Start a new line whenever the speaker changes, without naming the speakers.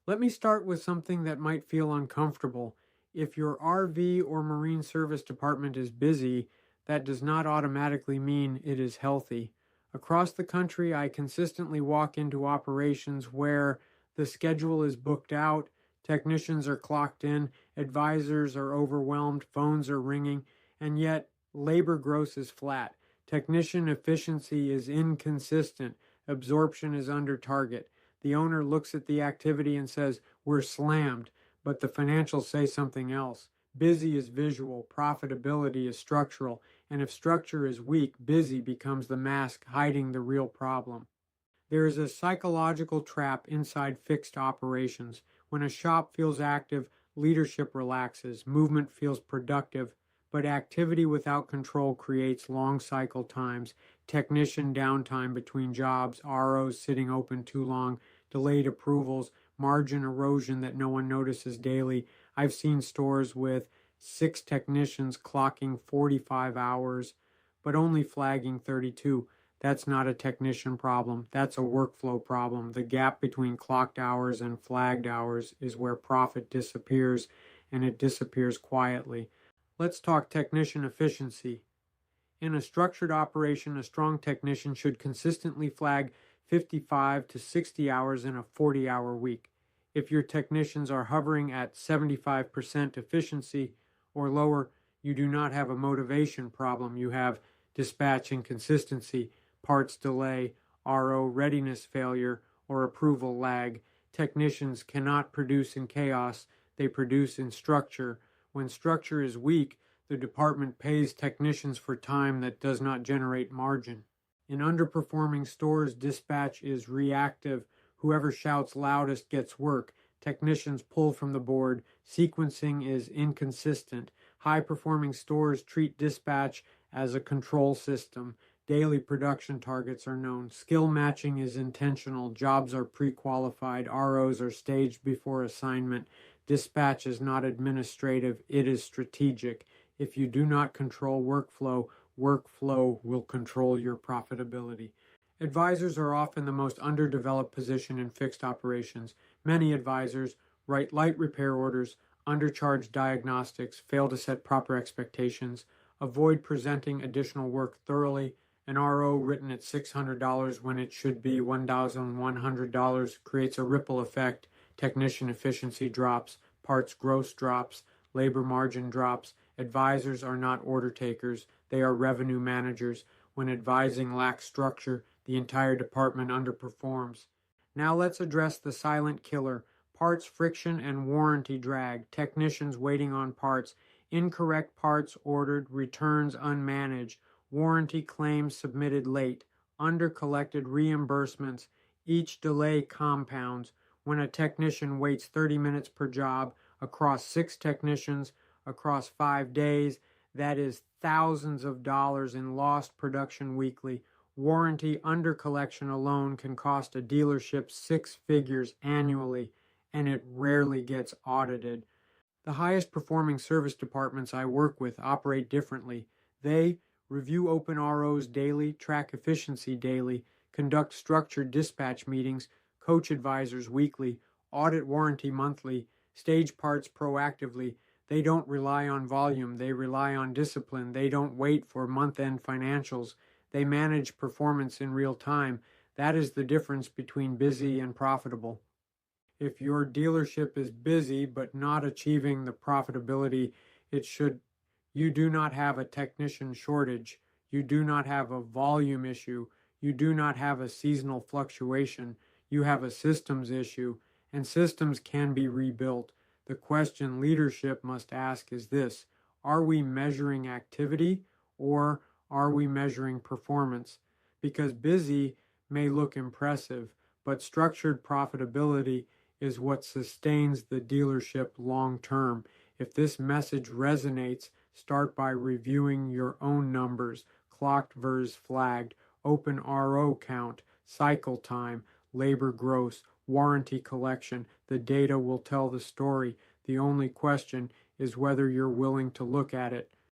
Let me start with something that might feel uncomfortable. If your RV or Marine Service Department is busy, that does not automatically mean it is healthy. Across the country, I consistently walk into operations where the schedule is booked out, technicians are clocked in, advisors are overwhelmed, phones are ringing, and yet labor gross is flat. Technician efficiency is inconsistent, absorption is under target. The owner looks at the activity and says, "We're slammed," but the financials say something else. Busy is visual, profitability is structural, and if structure is weak, busy becomes the mask hiding the real problem. There is a psychological trap inside fixed operations. When a shop feels active, leadership relaxes, movement feels productive, but activity without control creates long cycle times, technician downtime between jobs, ROs sitting open too long, delayed approvals, margin erosion that no one notices daily. I've seen stores with 6 technicians clocking 45 hours, but only flagging 32. That's not a technician problem. That's a workflow problem. The gap between clocked hours and flagged hours is where profit disappears, and it disappears quietly. Let's talk technician efficiency. In a structured operation, a strong technician should consistently flag 55 to 60 hours in a 40-hour week. If your technicians are hovering at 75% efficiency or lower, you do not have a motivation problem. You have dispatch inconsistency, parts delay, RO readiness failure, or approval lag. Technicians cannot produce in chaos, they produce in structure. When structure is weak, the department pays technicians for time that does not generate margin. In underperforming stores, dispatch is reactive. Whoever shouts loudest gets work. Technicians pull from the board. Sequencing is inconsistent. High-performing stores treat dispatch as a control system. Daily production targets are known. Skill matching is intentional. Jobs are pre-qualified. ROs are staged before assignment. Dispatch is not administrative, it is strategic. If you do not control workflow, workflow will control your profitability. Advisors are often the most underdeveloped position in fixed operations. Many advisors write light repair orders, undercharge diagnostics, fail to set proper expectations, avoid presenting additional work thoroughly. An RO written at $600 when it should be $1,100 creates a ripple effect. Technician efficiency drops, parts gross drops, labor margin drops. Advisors are not order takers, they are revenue managers. When advising lacks structure, the entire department underperforms. Now let's address the silent killer: parts friction and warranty drag, technicians waiting on parts, incorrect parts ordered, returns unmanaged, warranty claims submitted late, undercollected reimbursements. Each delay compounds. When a technician waits 30 minutes per job across 6 technicians across 5 days, that is thousands of dollars in lost production weekly. Warranty undercollection alone can cost a dealership 6 figures annually, and it rarely gets audited. The highest performing service departments I work with operate differently. They review open ROs daily, track efficiency daily, conduct structured dispatch meetings, coach advisors weekly, audit warranty monthly, stage parts proactively. They don't rely on volume, they rely on discipline. They don't wait for month-end financials. They manage performance in real time. That is the difference between busy and profitable. If your dealership is busy but not achieving the profitability it should, you do not have a technician shortage. You do not have a volume issue. You do not have a seasonal fluctuation. You have a systems issue, and systems can be rebuilt. The question leadership must ask is this: are we measuring activity or are we measuring performance? Because busy may look impressive, but structured profitability is what sustains the dealership long term. If this message resonates, start by reviewing your own numbers: clocked versus flagged, open RO count, cycle time, labor gross, warranty collection. The data will tell the story. The only question is whether you're willing to look at it.